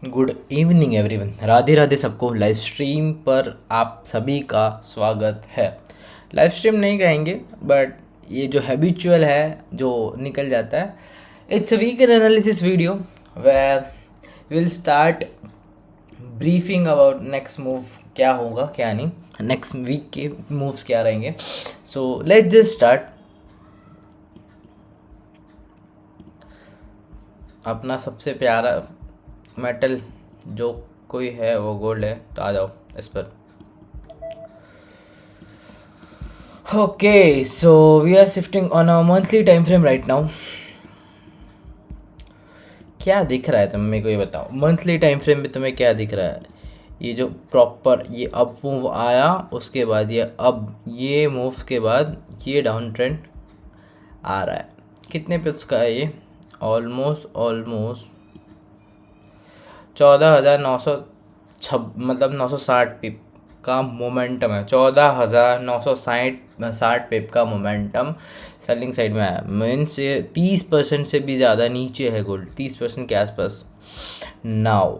Good evening everyone, Radhe Radhe सबको। Live stream पर आप सभी का स्वागत है। लाइव स्ट्रीम नहीं कहेंगे बट ये जो हैबिचुअल है जो निकल जाता है, it's a weekend analysis video where will start briefing about next move, क्या होगा क्या नहीं, नेक्स्ट वीक के मूव्स क्या रहेंगे। So let's just start. अपना सबसे प्यारा मेटल जो कोई है वो गोल्ड है, तो आ जाओ इस पर। Okay, so we are shifting on a monthly time frame right now. क्या दिख रहा है तुम्हें, मेरे को ये बताओ, मंथली टाइम फ्रेम में तुम्हें क्या दिख रहा है? ये जो प्रॉपर ये अप मूव आया, उसके बाद ये अब ये मूव के बाद ये डाउन ट्रेंड आ रहा है। कितने पिप्स का है ये? ऑलमोस्ट 14,900 मतलब 960 पिप का मोमेंटम है। 14,960 पिप का मोमेंटम सेलिंग साइड में आया। मीन्स ये 30% से भी ज़्यादा नीचे है गोल्ड, 30% के आसपास। नाउ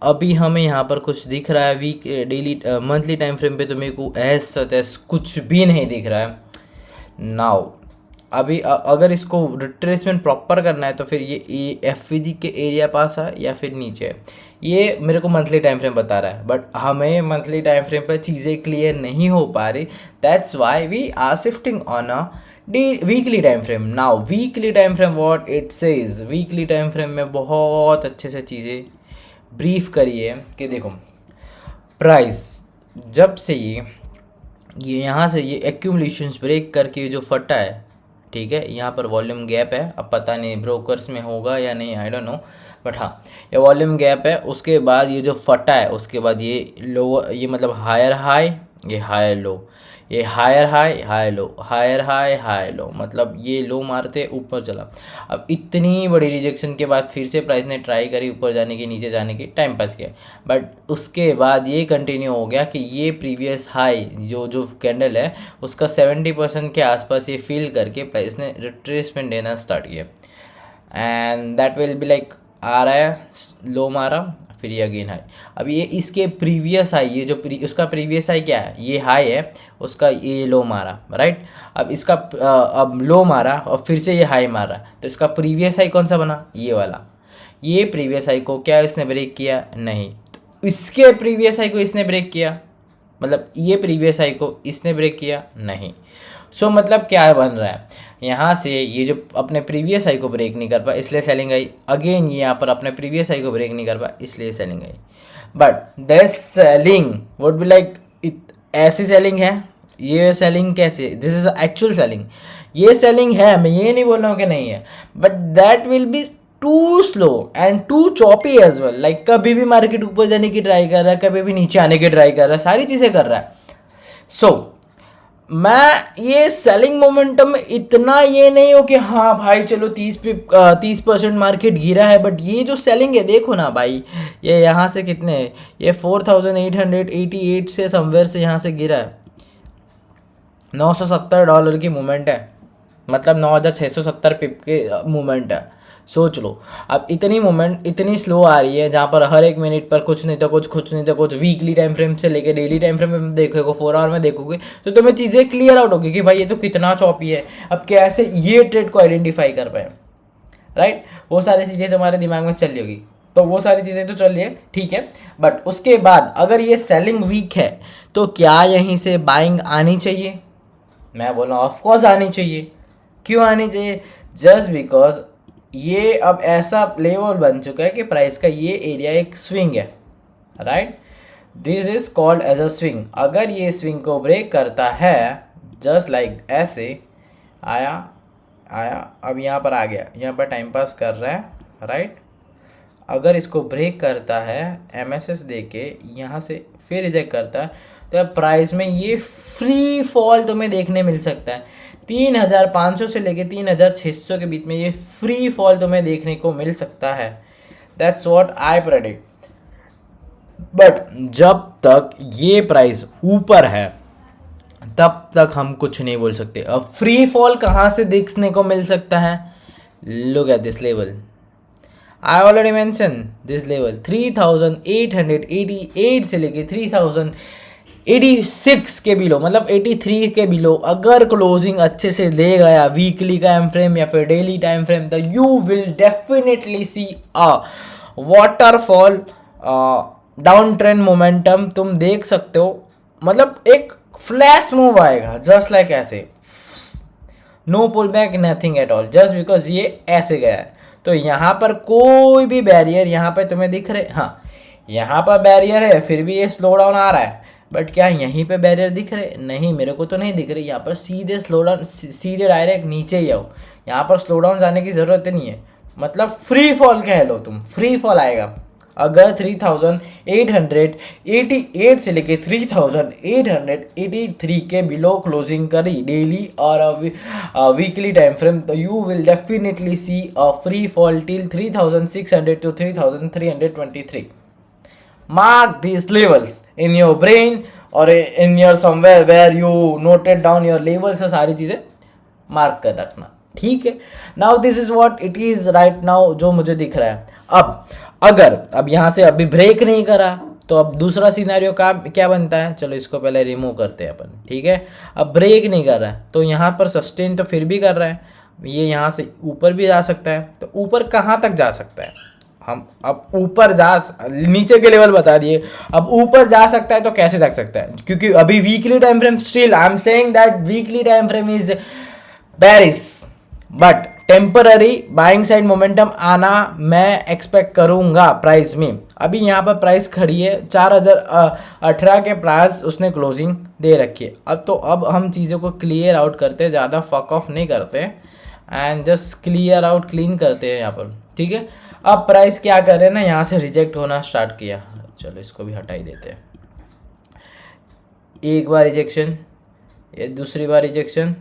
अभी हमें यहाँ पर कुछ दिख रहा है week daily monthly time frame पे, तो मेरे को एज सच एज कुछ भी नहीं दिख रहा है। नाउ अभी अगर इसको रिट्रेसमेंट प्रॉपर करना है तो फिर ये एफ के एरिया पास है या फिर नीचे है, ये मेरे को मंथली टाइम फ्रेम बता रहा है। बट हमें मंथली टाइम फ्रेम पर चीज़ें क्लियर नहीं हो पा रही, that's why we are shifting on a weekly time frame. Now weekly time frame what it says, weekly time frame में बहुत अच्छे से चीज़ें ब्रीफ करी है कि देखो प्राइस जब से ये यहाँ से ये एक्यूमुलेशंस ब्रेक करके जो फटा है, ठीक है, यहाँ पर वॉल्यूम गैप है। अब पता नहीं ब्रोकर्स में होगा या नहीं, आई डोंट नो, बट हाँ ये वॉल्यूम गैप है। उसके बाद ये जो फटा है, उसके बाद ये लो, ये मतलब हायर हाई, ये हायर लो, ये higher high high low, higher high high low, मतलब ये लो मारते ऊपर चला। अब इतनी बड़ी रिजेक्शन के बाद फिर से प्राइस ने ट्राई करी ऊपर जाने की, नीचे जाने की, टाइम पास किया, बट उसके बाद ये कंटिन्यू हो गया कि ये प्रीवियस हाई जो जो कैंडल है उसका 70% के आसपास ये फील करके प्राइस ने रिट्रेसमेंट देना स्टार्ट किया। And that will be like आ रहा है, लो मारा, फिर ये अगेन हाई। अब ये इसके प्रीवियस हाई, ये जो उसका प्रीवियस हाई क्या है, ये हाई है, उसका ये लो मारा, राइट। अब इसका अब लो मारा और फिर से ये हाई मारा, तो इसका प्रीवियस हाई कौन सा बना, ये वाला। ये प्रीवियस हाई को क्या इसने ब्रेक किया? नहीं। तो इसके प्रीवियस हाई को इसने ब्रेक किया, मतलब ये प्रीवियस हाई को इसने ब्रेक किया नहीं। सो मतलब क्या बन रहा है, यहाँ से ये जो अपने प्रीवियस हाई को ब्रेक नहीं कर पाया इसलिए सेलिंग आई। अगेन ये यहाँ पर अपने प्रीवियस हाई को ब्रेक नहीं कर पाया इसलिए selling I. But this selling would be like, ऐसी सेलिंग है, ये सेलिंग कैसे, दिस इज एक्चुअल सेलिंग। ये सेलिंग है, मैं ये नहीं बोल रहा हूँ कि नहीं है, but that will be too slow and too choppy as well. Like कभी भी मार्केट ऊपर जाने की ट्राई कर रहा है, कभी भी नीचे आने की ट्राई कर रहा है, सारी चीज़ें कर रहा है। सो मैं ये सेलिंग मोमेंटम में इतना ये नहीं हो कि हाँ भाई चलो 30% मार्केट गिरा है, बट ये जो सेलिंग है देखो ना भाई, ये यहाँ से कितने, ये 4,888 से समवेयर से यहाँ से गिरा है। $970 की मूवमेंट है, मतलब 9,670 पिप के मूवमेंट है। सोच लो, अब इतनी मूवमेंट इतनी स्लो आ रही है जहाँ पर हर एक मिनट पर कुछ नहीं तो कुछ, कुछ नहीं तो कुछ। वीकली टाइम फ्रेम से लेकर डेली टाइम फ्रेम में देखोगे, 4 आवर में देखोगे तो तुम्हें चीज़ें क्लियर आउट होगी कि भाई ये तो कितना चॉपी है। अब कैसे ये ट्रेड को आइडेंटिफाई कर पाए, राइट, वो सारी चीज़ें तुम्हारे दिमाग में चल रही होगी, तो वो सारी चीज़ें तो चल रही है, ठीक है। बट उसके बाद अगर ये सेलिंग वीक है तो क्या यहीं से बाइंग आनी चाहिए? मैं बोला ऑफकोर्स आनी चाहिए। क्यों आनी चाहिए? जस्ट बिकॉज ये अब ऐसा लेवल बन चुका है कि प्राइस का ये एरिया एक स्विंग है, right. This is called as a swing. अगर ये स्विंग को ब्रेक करता है, जस्ट लाइक ऐसे आया आया, अब यहाँ पर आ गया, यहाँ पर टाइम पास कर रहा है, राइट। अगर इसको ब्रेक करता है एमएसएस दे के, यहाँ से फिर रिजेक्ट करता है, तो प्राइस में ये फ्री फॉल तुम्हें देखने मिल सकता है। 3,500 से लेके 3,600 के बीच में ये फ्री फॉल तुम्हें देखने को मिल सकता है। That's what I predict. But जब तक ये प्राइस ऊपर है तब तक हम कुछ नहीं बोल सकते। अब फ्री फॉल कहाँ से देखने को मिल सकता है? Look at this level. I already mention this level 3888 से लेके 3086 के बिलो, मतलब 83 के बिलो अगर क्लोजिंग अच्छे से ले गया वीकली टाइम फ्रेम या फिर डेली टाइम फ्रेम, तो you will definitely see a waterfall down trend momentum तुम देख सकते हो। मतलब एक फ्लैश मूव आएगा जस्ट लाइक ऐसे, no pull back nothing at all, just because ये ऐसे गया है। तो यहाँ पर कोई भी बैरियर यहाँ पे तुम्हें दिख रहे, हाँ यहाँ पर बैरियर है फिर भी ये स्लो डाउन आ रहा है, बट क्या यहीं पे बैरियर दिख रहे? नहीं, मेरे को तो नहीं दिख रही। यहाँ पर सीधे स्लो डाउन, सीधे डायरेक्ट नीचे ही आओ, यहाँ पर स्लो डाउन जाने की ज़रूरत नहीं है। मतलब फ्री फॉल कह लो तुम, फ्री फॉल आएगा। अगर 3888 से लेके 3883 के बिलो क्लोजिंग करी डेली और वीकली टाइम फ्रेम, तो you will definitely see a free fall till 3600 to 3323। mark these levels in your brain or in your somewhere where you noted down your levels, सारी चीज़ें mark कर रखना, ठीक है। Now this is what it is right now, जो मुझे दिख रहा है। अब अगर अब यहाँ से अभी ब्रेक नहीं करा तो अब दूसरा सिनेरियो का क्या बनता है, चलो इसको पहले रिमूव करते हैं अपन, ठीक है। अब ब्रेक नहीं कर रहा है तो यहाँ पर सस्टेन तो फिर भी कर रहा है, ये यहाँ से ऊपर भी जा सकता है। तो ऊपर कहाँ तक जा सकता है, हम अब ऊपर जा, नीचे के लेवल बता दिए, अब ऊपर जा सकता है तो कैसे जा सकता है, क्योंकि अभी weekly time frame still I am saying that weekly time frame is bearish, but temporary buying side momentum आना मैं एक्सपेक्ट करूंगा प्राइस में। अभी यहाँ पर प्राइस खड़ी है 4018 के प्राइस उसने क्लोजिंग दे रखी है। अब हम चीज़ों को क्लियर आउट करते हैं, ज़्यादा फक ऑफ नहीं करते and just clear out clean करते हैं यहाँ पर, ठीक है। अब प्राइस क्या कर रहे हैं ना, यहाँ से रिजेक्ट होना स्टार्ट किया, चलो इसको भी हटा ही देते हैं। एक बार रिजेक्शन, ये दूसरी बार रिजेक्शन,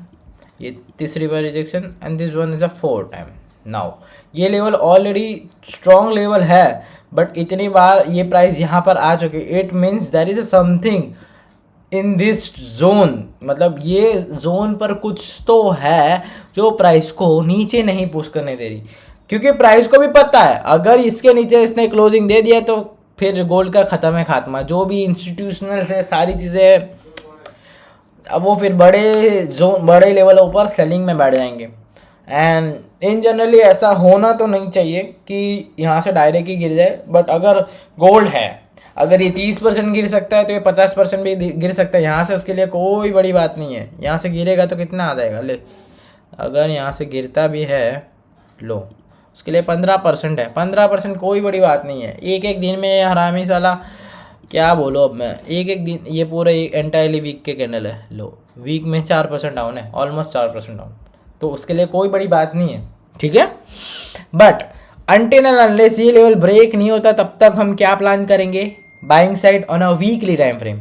ये तीसरी बार rejection and this one is a 4 time. Now ये लेवल ऑलरेडी स्ट्रॉन्ग लेवल है, बट इतनी बार ये प्राइस यहाँ पर आ चुकी है, it means there is a something in this zone, मतलब ये जोन पर कुछ तो है जो प्राइस को नीचे नहीं पुश करने दे रही, क्योंकि प्राइस को भी पता है अगर इसके नीचे इसने क्लोजिंग दे दिया तो फिर गोल्ड का ख़त्म है खात्मा। जो भी इंस्टीट्यूशनल से सारी चीज़ें अब वो फिर बड़े लेवलों पर सेलिंग में बैठ जाएंगे। एंड इन जनरली ऐसा होना तो नहीं चाहिए कि यहाँ से डायरेक्ट ही गिर जाए, बट अगर गोल्ड है, अगर ये 30% गिर सकता है तो ये 50% भी गिर सकता है यहाँ से, उसके लिए कोई बड़ी बात नहीं है। यहाँ से गिरेगा तो कितना आ जाएगा, ले अगर यहाँ से गिरता भी है लो, उसके लिए 15% है, 15% कोई बड़ी बात नहीं है। एक दिन में हरामी साला क्या बोलो, अब मैं एक दिन, ये पूरे एंटायरली वीक के कैंडल है, लो वीक में 4% डाउन है, ऑलमोस्ट 4% डाउन, तो उसके लिए कोई बड़ी बात नहीं है, ठीक है। बट अनटिल एंड अनलेस ये लेवल ब्रेक नहीं होता तब तक हम क्या प्लान करेंगे, buying side on a weekly time frame.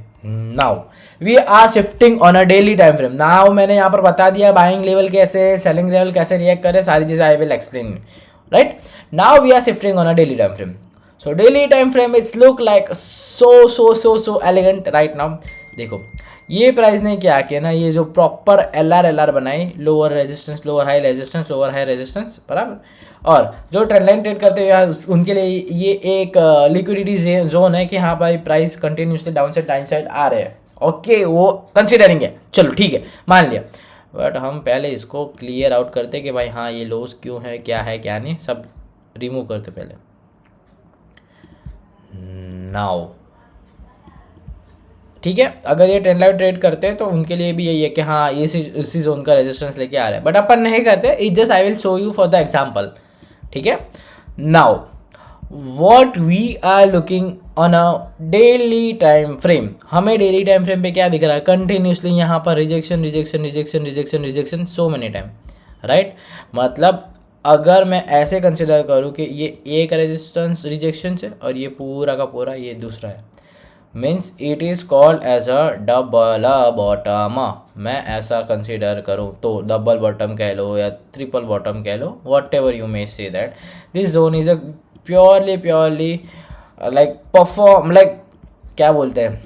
Now we are shifting on a daily time frame. Now मैंने यहाँ पर बता दिया बाइंग लेवल कैसे, सेलिंग लेवल कैसे रिएक्ट करे, सारी चीज़ें I will explain, right. Now we are shifting on a daily time frame. So daily time frame it's look like so elegant right now. देखो ये प्राइस ने क्या किया ना, ये जो प्रॉपर एल आर बनाई, lower resistance lower high resistance lower high resistance बराबर, और जो ट्रेंड लाइन ट्रेड करते हैं उनके लिए ये एक लिक्विडिटी जोन है कि हाँ भाई प्राइस कंटिन्यूसली डाउन साइड आ रहे हैं, ओके वो कंसिडरिंग है, चलो ठीक है मान लिया। बट हम पहले इसको क्लियर आउट करते कि भाई हाँ ये लॉस क्यों है क्या नहीं, सब रिमूव करते पहले। नाउ ठीक है, अगर ये ट्रेंड लाइन ट्रेड करते हैं तो उनके लिए भी यही है कि हाँ ये इसी जोन का रेजिस्टेंस लेके आ रहा है, बट अपन नहीं करते, it just I will show you for the example, ठीक है। Now what we are looking on a daily time frame, हमें डेली टाइम फ्रेम पे क्या दिख रहा है, कंटिन्यूसली यहाँ पर rejection so many time, right. मतलब अगर मैं ऐसे कंसिडर करूँ कि ये एक रेजिस्टेंस रिजेक्शन है और ये पूरा का पूरा ये दूसरा है, means it is called as a double bottom. मैं ऐसा कंसिडर करूँ तो डबल बॉटम कह लो या ट्रिपल बॉटम कह लो, whatever you may say that this zone is a purely like perform, like क्या बोलते हैं,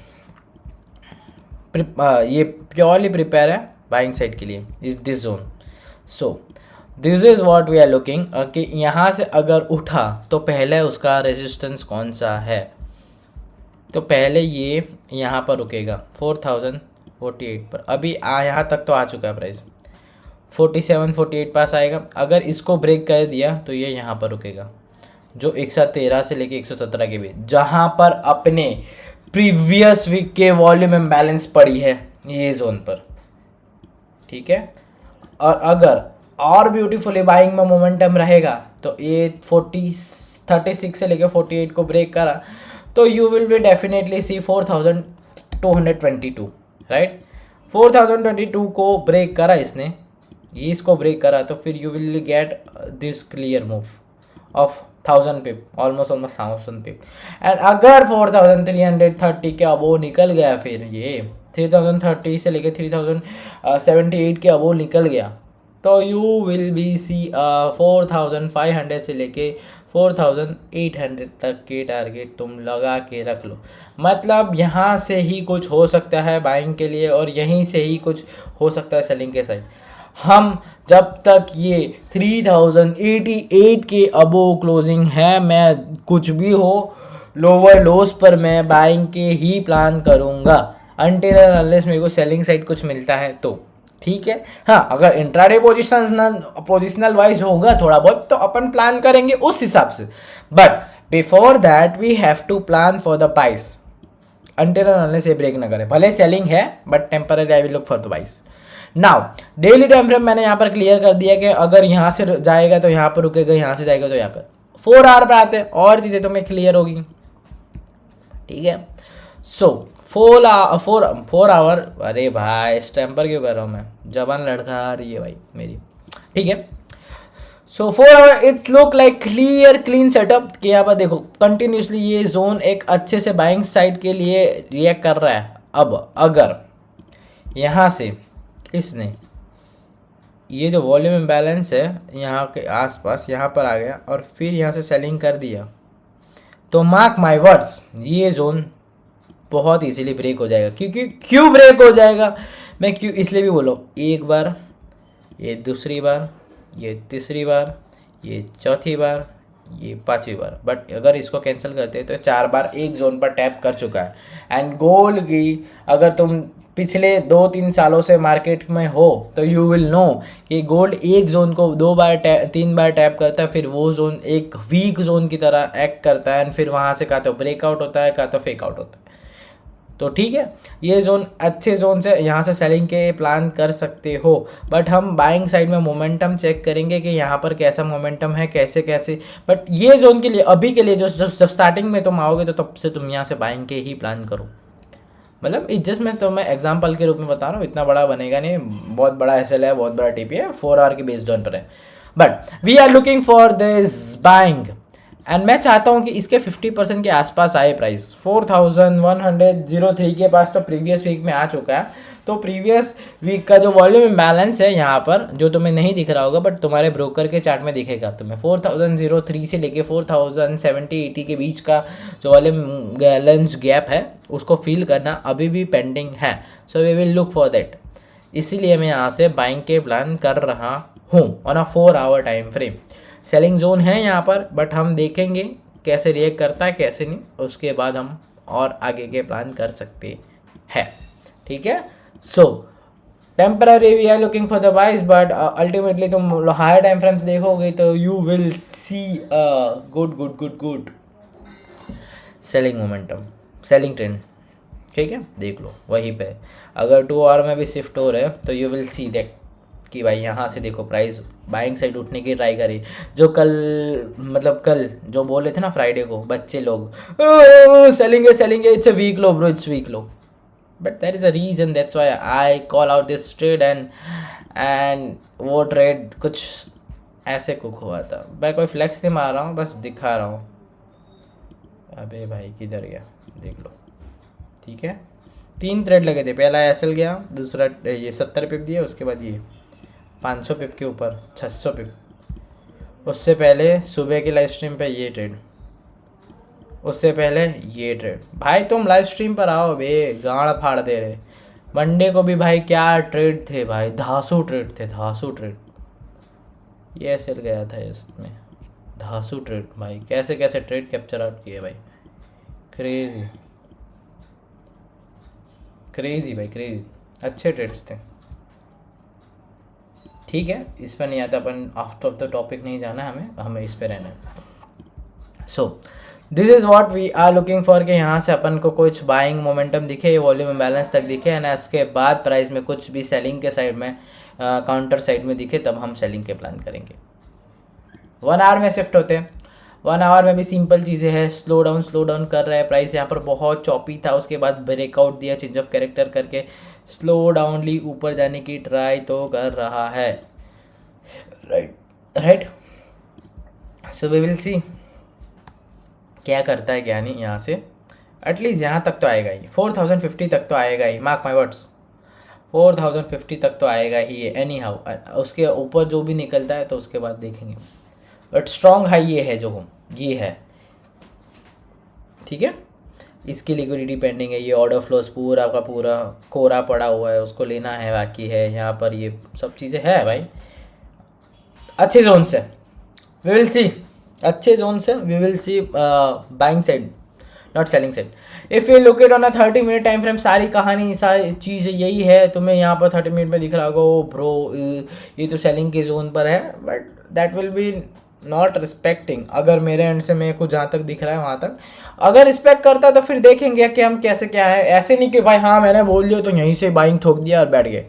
ये प्योरली प्रिपेयर है बाइंग साइड के लिए is this zone. So this is what we are looking कि यहाँ से अगर उठा तो पहले उसका रेजिस्टेंस कौन सा है, तो पहले ये यहाँ पर रुकेगा 4048 पर। अभी यहाँ तक तो आ चुका है प्राइस, 47-48 पास आएगा। अगर इसको ब्रेक कर दिया तो ये यहाँ पर रुकेगा, जो 113 से लेके 117 के बीच, जहाँ पर अपने प्रीवियस वीक के वॉल्यूम इम्बैलेंस पड़ी है ये जोन पर, ठीक है। और अगर और ब्यूटीफुली बाइंग में मोमेंटम रहेगा तो ये 36 से लेके 48 को ब्रेक करा तो you will be definitely see 4222, right. 4022 को ब्रेक करा इसने, ये इसको ब्रेक करा, तो फिर you will get this clear move of 1000 pip, almost 1000 pip. And अगर 4330 के अबो निकल गया, फिर ये 3030 से लेके 3078 के अबो निकल गया, तो यू विल बी सी 4500 से लेके 4800 तक के टारगेट तुम लगा के रख लो। मतलब यहाँ से ही कुछ हो सकता है बाइंग के लिए और यहीं से ही कुछ हो सकता है सेलिंग के साइड। हम जब तक ये 3088 के अबो क्लोजिंग है, मैं कुछ भी हो लोअर लोस पर मैं बाइंग के ही प्लान करूँगा अनटिल अनलेस मेरे को सेलिंग साइड कुछ मिलता है तो, ठीक है। हाँ, अगर इंट्राडे पोजिशनल वाइज होगा थोड़ा बहुत तो अपन प्लान करेंगे उस हिसाब से, but before that we have to plan for the price until unless ये ब्रेक ना करे। भले सेलिंग है but temporary I will look for the price. Now daily time frame मैंने यहाँ पर क्लियर कर दिया कि अगर यहाँ से जाएगा तो यहाँ पर रुकेगा, यहाँ से जाएगा तो यहाँ पर। 4 आवर पर आते हैं और चीज़ें तो मैं क्लियर होगी, ठीक है। सो 4 आवर, अरे भाई स्टैम्पर क्यों कर रहा हूँ मैं, जवान लड़का आ रही है भाई मेरी, ठीक है। So 4 hour it's look like clean setup कि यहाँ पर देखो कंटिन्यूसली ये जोन एक अच्छे से बाइंग साइड के लिए रिएक्ट कर रहा है। अब अगर यहाँ से इसने ये जो वॉल्यूम इम्बैलेंस है यहाँ के आसपास यहाँ पर आ गया और फिर यहाँ से सेलिंग कर दिया तो मार्क माय वर्ड्स ये जोन बहुत इजीली ब्रेक हो जाएगा। क्योंकि क्यों ब्रेक हो जाएगा, मैं क्यों इसलिए भी बोलो, एक बार, ये दूसरी बार, ये तीसरी बार, ये चौथी बार, ये 5वीं बार, बट अगर इसको कैंसिल करते हैं तो 4 बार एक जोन पर टैप कर चुका है। एंड गोल्ड की अगर तुम पिछले 2-3 सालों से मार्केट में हो तो यू विल नो कि गोल्ड एक जोन को 3 बार टैप करता है, फिर वो जोन एक वीक जोन की तरह एक्ट करता है एंड फिर वहाँ से का तो ब्रेकआउट होता है का तो फेक आउट होता है। तो ठीक है, ये जोन अच्छे जोन से यहाँ से सेलिंग के प्लान कर सकते हो, बट हम बाइंग साइड में मोमेंटम चेक करेंगे कि यहाँ पर कैसा मोमेंटम है, कैसे कैसे। बट ये जोन के लिए अभी के लिए जब स्टार्टिंग में तुम आओगे तो तब से तुम यहाँ से बाइंग के ही प्लान करो। मतलब इस जस्ट मैं तुम्हें एग्जांपल के रूप में बता रहा हूँ, इतना बड़ा बनेगा नहीं, बहुत बड़ा एसएल है, बहुत बड़ा टीपी है, 4 आवर के बेस्ड जोन पर है, but we are looking for this buying and मैं चाहता हूँ कि इसके 50% के आसपास आए प्राइस। 4103 के पास तो प्रीवियस वीक में आ चुका है, तो प्रीवियस वीक का जो वॉल्यूम इम्बैलेंस है यहाँ पर जो तुम्हें नहीं दिख रहा होगा बट तुम्हारे ब्रोकर के चार्ट में दिखेगा तुम्हें, 4003 से लेके 4070-80 के बीच का जो वॉल्यूम बैलेंस गैप है उसको फिल करना अभी भी पेंडिंग है। So we will look for that, इसीलिए मैं यहाँ से बाइंग के प्लान कर रहा हूँ on a 4 hour time frame. Selling zone है यहाँ पर बट हम देखेंगे कैसे रिएक्ट करता है कैसे नहीं, उसके बाद हम और आगे के प्लान कर सकते हैं, ठीक है। So temporary we are looking for the buys but ultimately तुम हायर टाइम फ्रेम्स देखोगे तो you will see good selling momentum, selling trend, ठीक है। देख लो वहीं पे अगर 2 आवर में भी शिफ्ट हो रहे हैं तो यू विल सी दैट कि भाई यहाँ से देखो प्राइस बाइंग साइड उठने की ट्राई करी। जो कल जो बोले थे ना फ्राइडे को बच्चे लोग selling it's a week low bro, it's week low, but that is a reason, that's why I call out this trade and वो ट्रेड कुछ ऐसे कुक हुआ था। मैं कोई फ्लेक्स नहीं मार रहा हूँ, बस दिखा रहा हूँ। अबे भाई किधर गया देख लो, ठीक है। 3 थ्रेड लगे थे, पहला एसएल गया, दूसरा ये 70 पिप दिया, उसके बाद ये 500 पिप के ऊपर 600 पिप, उससे पहले सुबह की लाइव स्ट्रीम पे ये ट्रेड, उससे पहले ये ट्रेड। भाई तुम लाइव स्ट्रीम पर आओ बे, गाड़ फाड़ दे रहे। मंडे को भी भाई क्या ट्रेड थे भाई, धासु ट्रेड थे, धासु ट्रेड। ये सेल गया था इसमें। धासु ट्रेड भाई, कैसे कैसे ट्रेड कैप्चर आउट किए भाई, क्रेजी क्रेजी भाई क्रेजी, अच्छे ट्रेड्स थे। ठीक है, इस पर नहीं आता, अपन आफ्टर ऑफ द टॉपिक नहीं जाना है, हमें इस पे रहना है। So this is what we are looking for, कि यहाँ से अपन को कुछ बाइंग मोमेंटम दिखे, वॉल्यूम इम्बैलेंस तक दिखे, एंड इसके बाद प्राइस में कुछ भी सेलिंग के साइड में काउंटर साइड में दिखे, तब हम सेलिंग के प्लान करेंगे। 1 आवर में शिफ्ट होते हैं। 1 आवर में भी सिंपल चीज़ें हैं, स्लो डाउन कर रहा है प्राइस। यहाँ पर बहुत चॉपी था, उसके बाद ब्रेकआउट दिया, चेंज ऑफ कैरेक्टर करके स्लो डाउनली ऊपर जाने की ट्राई तो कर रहा है। Right, so we will see क्या करता है क्या नहीं। यहाँ से एटलीस्ट यहाँ तक तो आएगा ही, 4050 तक तो आएगा ही, मार्क माई वर्ड्स, 4050 तक तो आएगा ही ये एनी हाउ। उसके ऊपर जो भी निकलता है तो उसके बाद देखेंगे, बट स्ट्रॉन्ग हाई ये है, जो ये है, ठीक है। इसकी लिक्विडिटी पेंडिंग है, ये ऑर्डर फ्लोस पूरा का पूरा कोरा पड़ा हुआ है, उसको लेना है, बाकी है यहाँ पर ये सब चीज़ें है भाई। अच्छे जोन से वी विल सी, अच्छे जोन से we will see buying side, not selling side. If you look it on a 30 minute time frame, सारी कहानी सारी चीज़ यही है। तुम्हें यहाँ पर 30 मिनट में दिख रहा होगा ओ ब्रो ये तो सेलिंग के जोन पर है, but that will B not respecting. अगर मेरे एंड से मेरे को जहाँ तक दिख रहा है वहाँ तक अगर रिस्पेक्ट करता तो फिर देखेंगे कि हम कैसे क्या है। ऐसे नहीं कि भाई हाँ मैंने बोल दिया तो यहीं से बाइंग ठोक दिया और बैठ गए।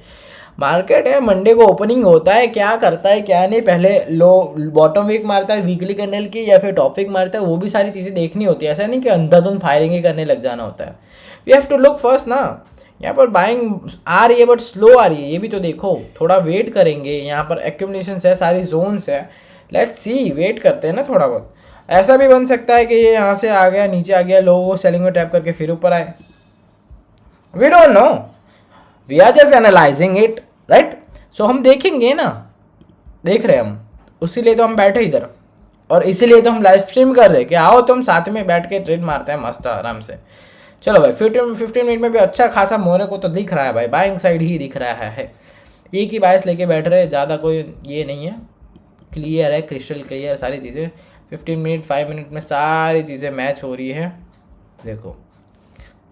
मार्केट है, मंडे को ओपनिंग होता है, क्या करता है क्या नहीं, पहले लो बॉटम वीक मारता है वीकली कैंडल की, या फिर टॉप वीक मारता है, वो भी सारी चीज़ें देखनी होती है। ऐसा नहीं कि अंधाधुंध फायरिंग ही करने लग जाना होता है। We have to look first ना। यहाँ पर बाइंग आ रही है बट स्लो आ रही है, ये भी तो देखो, थोड़ा वेट करेंगे। यहाँ पर एक्यूमुलेशन है, सारी जोन्स है, लेट्स सी, वेट करते हैं ना थोड़ा बहुत। ऐसा भी बन सकता है कि ये यहाँ से आ गया, नीचे आ गया, लोगों को सेलिंग में टैप करके फिर ऊपर आए, we don't know, we are just analysing it, right. So हम देखेंगे ना, देख रहे हैं हम, उसीलिए तो हम बैठे इधर, और इसीलिए तो हम लाइव स्ट्रीम कर रहे हैं कि आओ तुम साथ में बैठ के ट्रेड मारते हैं मस्त आराम से। चलो भाई, 15 मिनट में भी अच्छा खासा मोरे को तो दिख रहा है भाई, बाइंग साइड ही दिख रहा है। एक ही बायस लेके बैठ रहे हैं, ज़्यादा कोई ये नहीं है, क्लियर है, क्रिस्टल क्लियर सारी चीज़ें। 15 मिनट 5 मिनट में सारी चीज़ें मैच हो रही है। देखो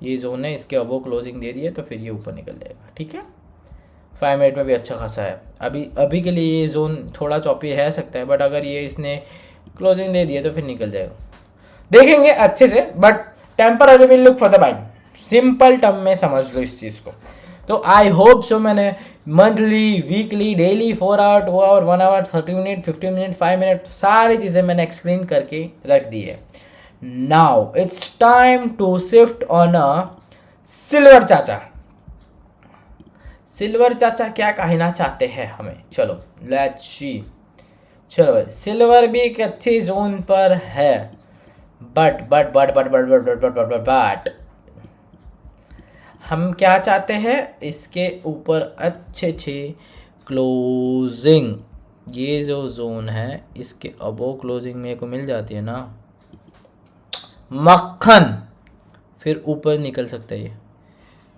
ये जोन है, इसके अबो क्लोजिंग दे दिए तो फिर ये ऊपर निकल जाएगा, ठीक है। 5 मिनट में भी अच्छा खासा है। अभी के लिए ये जोन थोड़ा चॉपी है सकता है, बट अगर ये इसने क्लोजिंग दे दिए तो फिर निकल जाएगा, देखेंगे अच्छे से। But temporary will look for the buying, simple term में समझ लो इस चीज़ को। तो आई होप सो मैंने monthly weekly daily 4 hour 2 hour 1 hour 30 minute 15 minute 5 minute सारी चीज़ें मैंने एक्सप्लेन करके रख दी है। Now it's time to shift on a silver चाचा। सिल्वर चाचा क्या कहना चाहते हैं हमें, चलो लेट्स सी। चलो भाई, सिल्वर भी एक अच्छी जोन पर है, बट हम क्या चाहते हैं, इसके ऊपर अच्छे क्लोजिंग। ये जो जोन है इसके अबो क्लोजिंग मेरे को मिल जाती है ना, मक्खन, फिर ऊपर निकल सकता है ये।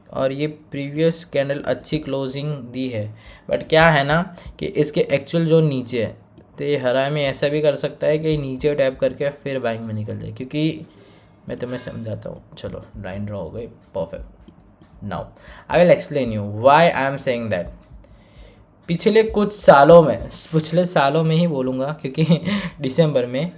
और ये प्रीवियस कैंडल अच्छी क्लोजिंग दी है, बट क्या है ना कि इसके एक्चुअल जो नीचे है, तो ये हरा में ऐसा भी कर सकता है कि नीचे टैप करके फिर बाइंग में निकल जाए। क्योंकि मैं तुम्हें समझाता हूँ, चलो लाइन ड्रॉ हो गई, perfect. Now I will explain you why I am saying that. पिछले सालों में ही बोलूँगा, क्योंकि दिसंबर में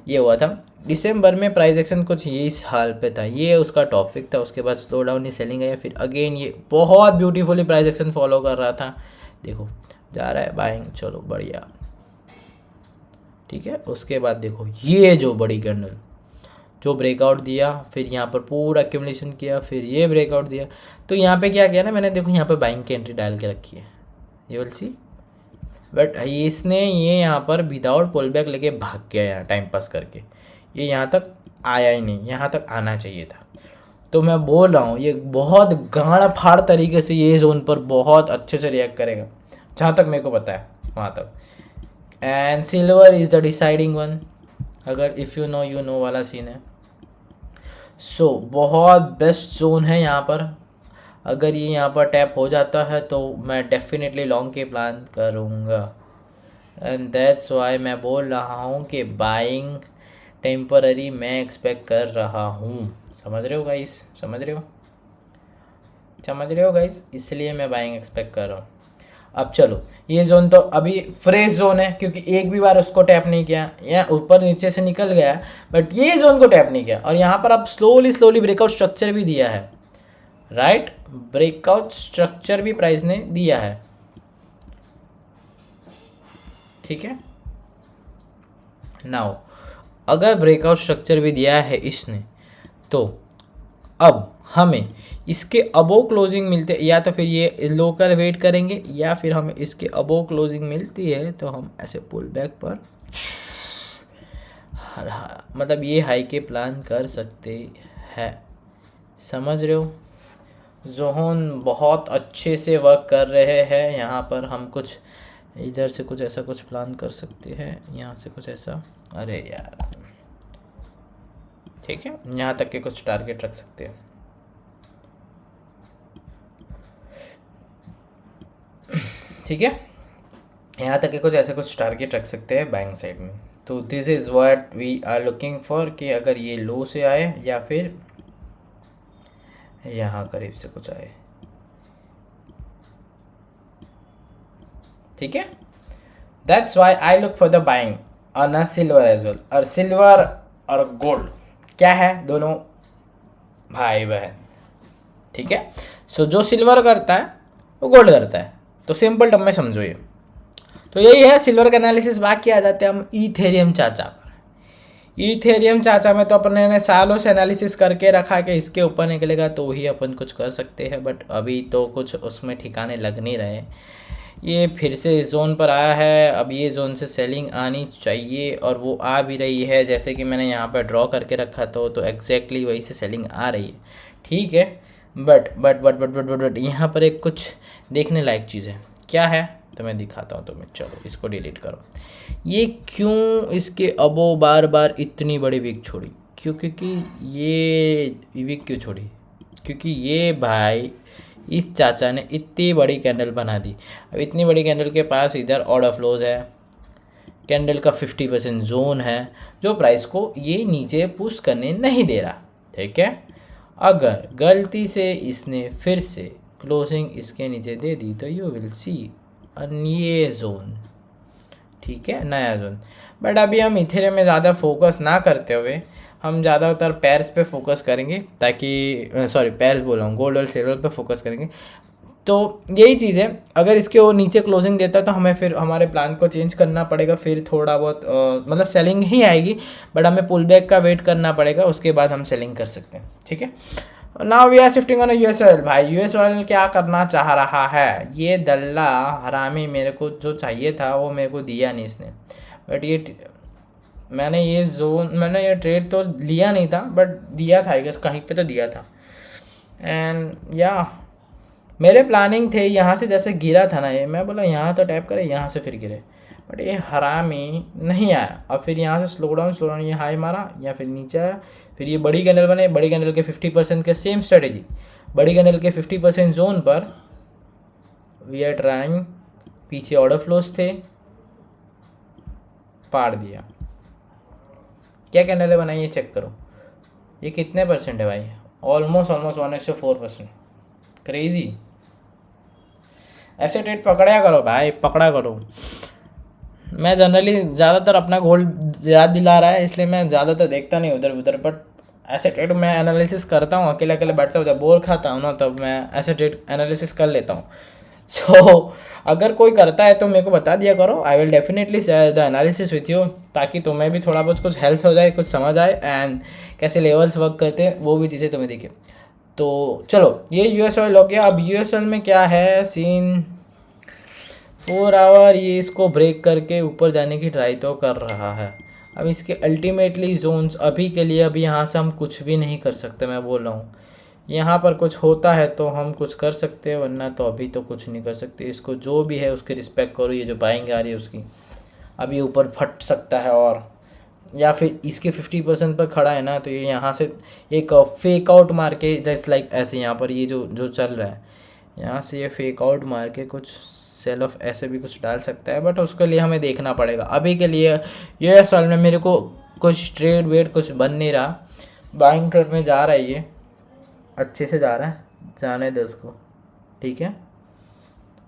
ये हुआ था। दिसंबर में प्राइस एक्शन कुछ ये इस हाल पे था, ये उसका टॉपिक था। उसके बाद स्लो डाउन ही सेलिंग है, फिर अगेन ये बहुत ब्यूटीफुली प्राइस एक्शन फॉलो कर रहा था। देखो जा रहा है बाइंग, चलो बढ़िया, ठीक है। उसके बाद देखो ये जो बड़ी कैंडल जो ब्रेकआउट दिया, फिर यहाँ पर पूरा एक्यूमुलेशन किया, फिर ये ब्रेकआउट दिया। तो यहाँ पे क्या किया ना मैंने, देखो यहाँ पे बाइंग की एंट्री डाल के रखी है, ये विल सी। बट इसने ये यहाँ पर विदाउट पुल बैक लेके भाग गया यहाँ टाइम पास करके, ये यहाँ तक आया ही नहीं, यहाँ तक आना चाहिए था। तो मैं बोल रहा हूँ ये बहुत गाड़ फाड़ तरीके से ये जोन पर बहुत अच्छे से रिएक्ट करेगा, जहाँ तक मेरे को पता है वहाँ तक। And silver is the deciding one, अगर इफ़ यू नो वाला सीन है। सो बहुत बेस्ट जोन है यहाँ पर। अगर ये यहाँ पर टैप हो जाता है तो मैं डेफिनेटली लॉन्ग के प्लान करूँगा। एंड दैट्स वाई मैं बोल रहा हूँ कि बाइंग टेम्पररी मैं एक्सपेक्ट कर रहा हूँ। समझ रहे हो गाइस, समझ रहे हो गाइस, इसलिए मैं बाइंग एक्सपेक्ट कर रहा हूँ। अब चलो, ये जोन तो अभी फ्रेश जोन है क्योंकि एक भी बार उसको टैप नहीं किया, या ऊपर नीचे से निकल गया, बट ये जोन को टैप नहीं किया। और यहाँ पर अब स्लोली स्लोली ब्रेकआउट स्ट्रक्चर भी दिया है, राइट? ब्रेकआउट स्ट्रक्चर भी प्राइस ने दिया है, ठीक है। नाउ अगर ब्रेकआउट स्ट्रक्चर भी दिया है इसने, तो अब हमें इसके अबो क्लोजिंग मिलते, या तो फिर ये लो कर वेट करेंगे, या फिर हमें इसके अबो क्लोजिंग मिलती है तो हम ऐसे पुल बैक पर मतलब ये हाई के प्लान कर सकते हैं। समझ रहे हो? जोन बहुत अच्छे से वर्क कर रहे हैं। यहाँ पर हम कुछ इधर से कुछ ऐसा कुछ प्लान कर सकते हैं, यहाँ से कुछ ऐसा, अरे यार ठीक है, यहाँ तक के कुछ टारगेट रख सकते हैं, ठीक है। यहाँ तक के कुछ ऐसे कुछ टारगेट रख सकते हैं बाइंग साइड में। तो this is what we are looking for, कि अगर ये लो से आए या फिर यहाँ करीब से कुछ आए, ठीक है। That's why I look for the buying on a silver as well. और सिल्वर और गोल्ड क्या है, दोनों भाई बहन, ठीक है। सो जो सिल्वर करता है वो गोल्ड करता है, तो सिंपल टर्म में समझो ये। तो यही है सिल्वर का एनालिसिस। बाकी आ जाते हैं हम ईथेरियम चाचा पर। ईथेरियम चाचा में तो अपने ने सालों से एनालिसिस करके रखा कि इसके ऊपर निकलेगा तो ही अपन कुछ कर सकते हैं, बट अभी तो कुछ उसमें ठिकाने लग नहीं रहे। ये फिर से इस जोन पर आया है, अब ये जोन से सेलिंग आनी चाहिए और वो आ भी रही है। जैसे कि मैंने यहाँ पर ड्रॉ करके रखा था, तो एग्जैक्टली वही से सेलिंग आ रही है, ठीक है। बट यहाँ पर एक कुछ देखने लायक चीज़ है। क्या है तो मैं दिखाता हूँ तुम्हें। चलो इसको डिलीट करो। ये क्यों इसके अबो बार बार इतनी बड़ी वीक छोड़ी, क्योंकि ये वीक क्यों छोड़ी, क्योंकि ये भाई इस चाचा ने इतनी बड़ी कैंडल बना दी। अब इतनी बड़ी कैंडल के पास इधर ऑर्डर फ्लोज है, कैंडल का 50% जोन है, जो प्राइस को ये नीचे पुश करने नहीं दे रहा, ठीक है। अगर गलती से इसने फिर से क्लोजिंग इसके नीचे दे दी तो यू विल सी ये जोन, ठीक है, नया जोन। बट अभी हम इथेरियम में ज़्यादा फोकस ना करते हुए हम ज़्यादातर पैर्स पे फोकस करेंगे, ताकि सॉरी पैर्स बोल रहा हूँ, गोल्ड और सिल्वर पे फोकस करेंगे। तो यही चीज़ है, अगर इसके वो नीचे क्लोजिंग देता है तो हमें फिर हमारे प्लान को चेंज करना पड़ेगा, फिर थोड़ा बहुत मतलब सेलिंग ही आएगी, बट हमें पुल बैक का वेट करना पड़ेगा, उसके बाद हम सेलिंग कर सकते हैं, ठीक है। Now we are shifting on US oil. भाई यूएस ऑयल क्या करना चाह रहा है, ये दल्ला हरामी, मेरे को जो चाहिए था वो मेरे को दिया नहीं इसने। बट ये मैंने ये ट्रेड तो लिया नहीं था, बट दिया था, आई गेस कहीं पे तो दिया था। एंड या मेरे प्लानिंग थे यहाँ से, जैसे गिरा था ना ये, मैं बोला यहाँ तो टैप करे, यहाँ से फिर गिरे, बट ये हरामी नहीं आया। अब फिर यहाँ से स्लो डाउन ये हाई मारा, या फिर नीचे आया, फिर ये बड़ी कैंडल बने, बड़ी कैंडल के 50% के सेम स्ट्रेटेजी, बड़ी कैंडल के 50% जोन पर वी आर ट्राइंग, पीछे ऑर्डर फ्लोज थे, पाड़ दिया। क्या कैंडल बनाई ये चेक करो, ये कितने परसेंट है भाई, ऑलमोस्ट 1/4%, क्रेजी। ऐसे ट्रेड पकड़ा करो भाई, पकड़ा करो। मैं जनरली ज़्यादातर अपना गोल्ड याद दिला रहा है, इसलिए मैं ज़्यादातर देखता नहीं उधर उधर, बट ऐसे ट्रेड मैं एनालिसिस करता हूँ, अकेले अकेले बैठता हूँ, जब बोर खाता हूँ ना तब मैं ऐसे ट्रेड एनालिसिस कर लेता हूँ। सो अगर कोई करता है तो मेरे को बता दिया करो, I will definitely share the analysis with you, ताकि तुम्हें भी थोड़ा बहुत कुछ हेल्प हो जाए, कुछ समझ आए, एंड कैसे लेवल्स वर्क करते हैं वो भी चीज़ें तुम्हें दिखे। तो चलो ये यूएस ऑयल हो गया। अब यूएस ऑयल में क्या है सीन, 4 आवर ये इसको ब्रेक करके ऊपर जाने की ट्राई तो कर रहा है। अब इसके अल्टीमेटली जोन्स अभी के लिए, अभी यहाँ से हम कुछ भी नहीं कर सकते, मैं बोल रहा हूँ। यहाँ पर कुछ होता है तो हम कुछ कर सकते हैं, वरना तो अभी तो कुछ नहीं कर सकते। इसको जो भी है उसके रिस्पेक्ट करो, ये जो बाइंग आ रही है उसकी, अभी ऊपर फट सकता है, और या फिर इसके 50% पर खड़ा है ना, तो ये यहाँ से एक फेक आउट मार के, जस्ट लाइक ऐसे यहाँ पर ये जो चल रहा है, यहाँ से ये फेक आउट मार के कुछ सेल ऑफ ऐसे भी कुछ डाल सकता है, बट उसके लिए हमें देखना पड़ेगा। अभी के लिए ये साल में मेरे को कुछ ट्रेड वेड कुछ बन नहीं रहा, बाइंग ट्रेड में जा रहा है, ये अच्छे से जा रहा है, जाने दे उसको, ठीक है।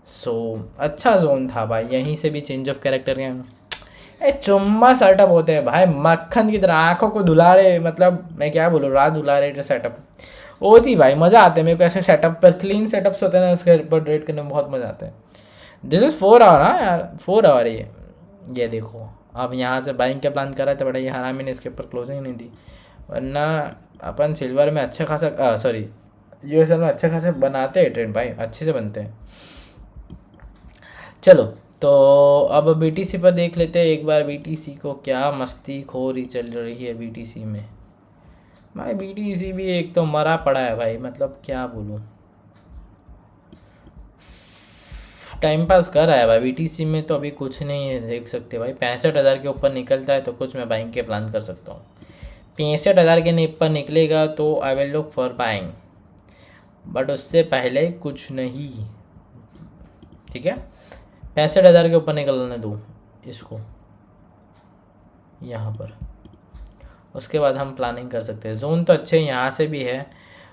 सो अच्छा जोन था भाई, यहीं से भी चेंज ऑफ कैरेक्टर के चुम्मा सेटअप होते हैं भाई, मक्खन की तरह आंखों को धुला रहे, मतलब मैं क्या बोलूँ, रात धुला रहे सेटअप होती भाई, मज़ा आते हैं मेरे को ऐसे सेटअप पर, क्लीन सेटअप्स होते हैं ना, उसके ऊपर ट्रेड करने में बहुत मज़ा आता है। दिस इज़ 4 आवर, हाँ यार 4 आवर ये देखो, अब यहाँ से बाइंग का प्लान करा था, बड़ा ये हरामी ने इसके ऊपर क्लोजिंग नहीं दी, वरना अपन सिल्वर में अच्छा खासा सॉरी यूएसएल में अच्छा खासा बनाते हैं ट्रेड भाई, अच्छे से बनते हैं। चलो तो अब बीटीसी पर देख लेते हैं एक बार, बीटीसी को क्या मस्ती खोरी चल रही है बीटीसी में भाई। बीटीसी भी एक तो मरा पड़ा है भाई, मतलब क्या बोलूँ, टाइम पास कर रहा है भाई बीटीसी में, तो अभी कुछ नहीं है देख सकते भाई। 65,000 के ऊपर निकलता है तो कुछ मैं बाइंग के प्लान कर सकता हूँ। 65,000 के ऊपर निकलेगा तो आई will look for buying, but उससे पहले कुछ नहीं, ठीक है। 65,000 के ऊपर निकलने दो इसको यहाँ पर, उसके बाद हम प्लानिंग कर सकते हैं। जोन तो अच्छे यहाँ से भी है,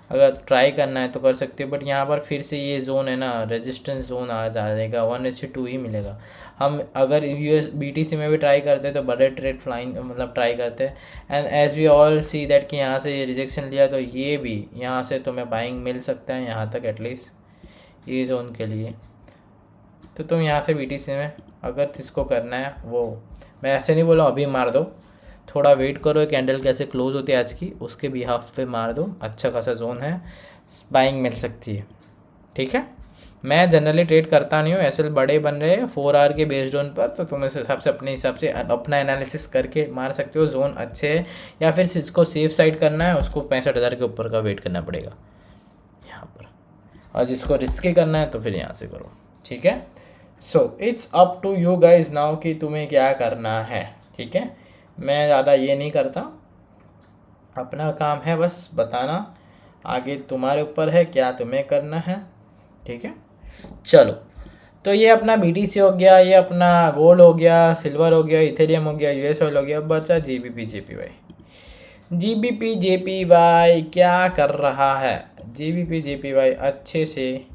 अगर ट्राई करना है तो कर सकते हो, बट यहाँ पर फिर से ये जोन है ना, रेजिस्टेंस जोन आ जाएगा, 1:2 ही मिलेगा। हम अगर यूएस बीटीसी में भी ट्राई करते हैं तो बड़े ट्रेड फ्लाइंग मतलब ट्राई करते हैं, and as we all see that कि यहाँ से ये रिजेक्शन लिया, तो ये भी यहाँ से तुम्हें बाइंग मिल सकता है यहाँ तक एटलीस्ट ये जोन के लिए। तो तुम यहाँ से बीटीसी में अगर इसको करना है, वो मैं ऐसे नहीं बोला अभी मार दो, थोड़ा वेट करो, कैंडल कैसे क्लोज होती है आज की, उसके भी हाफ पे मार दो, अच्छा खासा जोन है, बाइंग मिल सकती है, ठीक है। मैं जनरली ट्रेड करता नहीं हूँ, ऐसे बड़े बन रहे हैं 4 आवर के बेस्ड जोन पर, तो तुम इस हिसाब से अपने हिसाब से अपना एनालिसिस करके मार सकते हो, जोन अच्छे है, या फिर जिसको सेफ साइड करना है उसको 65,000 के ऊपर का वेट करना पड़ेगा यहाँ पर, और जिसको रिस्की करना है तो फिर यहाँ से करो, ठीक है। So it's up to you guys now कि तुम्हें क्या करना है, ठीक है। मैं ज़्यादा ये नहीं करता, अपना काम है बस बताना, आगे तुम्हारे ऊपर है क्या तुम्हें करना है, ठीक है। चलो तो ये अपना बीटीसी हो गया, ये अपना गोल्ड हो गया, सिल्वर हो गया, इथेरियम हो गया, यूएस ऑयल हो गया, बचा जीबीपी जेपीवाई। जीबीपी जेपीवाई क्या कर रहा है, जीबीपी जेपीवाई अच्छे से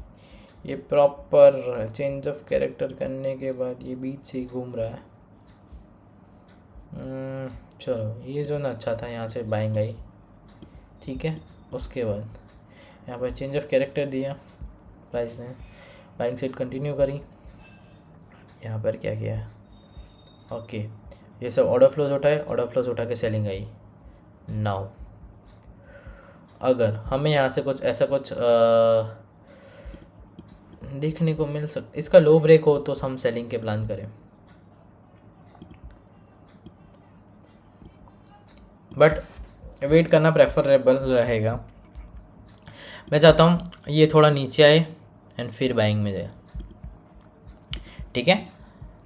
ये प्रॉपर चेंज ऑफ कैरेक्टर करने के बाद ये बीच से ही घूम रहा है। चलो ये जो ना अच्छा था, यहाँ से बाइंग आई, ठीक है। उसके बाद यहाँ पर चेंज ऑफ कैरेक्टर दिया, प्राइस ने बाइंग सेट कंटिन्यू करी, यहाँ पर क्या किया, ओके ये सब ऑर्डर फ्लोज उठाए, ऑर्डर फ्लोज उठा के सेलिंग आई। नाउ अगर हमें यहाँ से कुछ ऐसा कुछ देखने को मिल सकता, इसका लो ब्रेक हो तो हम सेलिंग के प्लान करें, बट वेट करना प्रेफरेबल रहेगा। मैं चाहता हूँ ये थोड़ा नीचे आए एंड फिर बाइंग में जाए, ठीक है।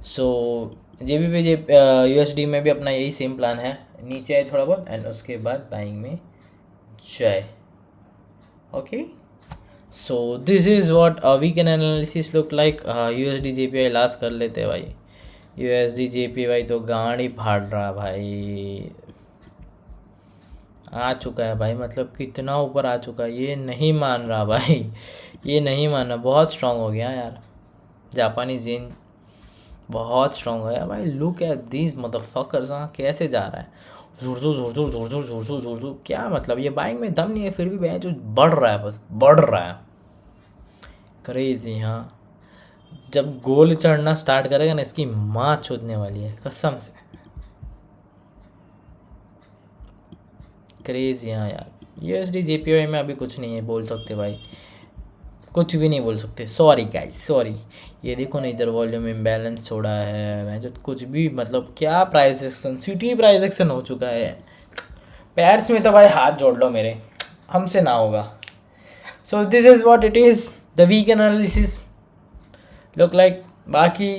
सो जेबीपी यूएसडी में भी अपना यही सेम प्लान है, नीचे आए थोड़ा बहुत एंड उसके बाद बाइंग में जाए, okay. So this is what weekend analysis look like. USD JPY last कर लेते हैं भाई, यूएसडी जेपीवाई तो गाड़ी फाड़ रहा भाई, आ चुका है भाई, मतलब कितना ऊपर आ चुका है, ये नहीं मान रहा भाई, ये नहीं मान रहा, बहुत स्ट्रांग हो गया यार, जापानी जेन बहुत स्ट्रांग हो गया भाई। लुक एट दिस मदरफकर्स, हाँ कैसे जा रहा है, जोर जोर जोर जोर जोर जोर जोर जोर जोर जोर, क्या मतलब ये बाइंग में दम नहीं है, फिर भी बैच जो बढ़ रहा है, बस बढ़ रहा है, क्रेजी। हाँ जब गोल चढ़ना स्टार्ट करेगा ना, इसकी माँ छूटने वाली है कसम से, क्रेजी। हाँ यार यूएसडी जेपीवाई में अभी कुछ नहीं है बोल सकते भाई, कुछ भी नहीं बोल सकते, सॉरी गाइस सॉरी। ये देखो ना इधर वॉल्यूम इम्बैलेंस छोड़ा है, मैं जो कुछ भी मतलब क्या price action, city price action हो चुका है, पैर्स में तो भाई हाथ जोड़ लो मेरे, हमसे ना होगा। So this is what it is the week analysis look like. बाकी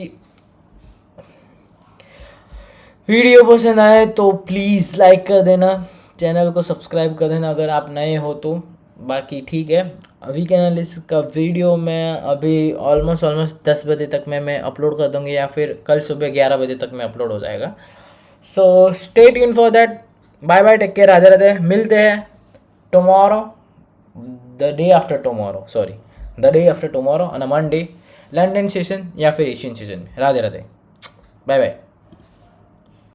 वीडियो पसंद आए तो प्लीज़ लाइक कर देना, चैनल को सब्सक्राइब कर देना अगर आप नए हो तो, बाकी ठीक है। वीक एनालिसिस का वीडियो मैं अभी ऑलमोस्ट 10 बजे तक मैं अपलोड कर दूँगी, या फिर कल सुबह 11 बजे तक में अपलोड हो जाएगा। So stay tune for that. Bye bye, take care, Radhe Radhe. मिलते हैं tomorrow, the day after tomorrow, sorry, the day after tomorrow on a Monday, London session या फिर एशियन सेशन में। Radhe Radhe, bye bye.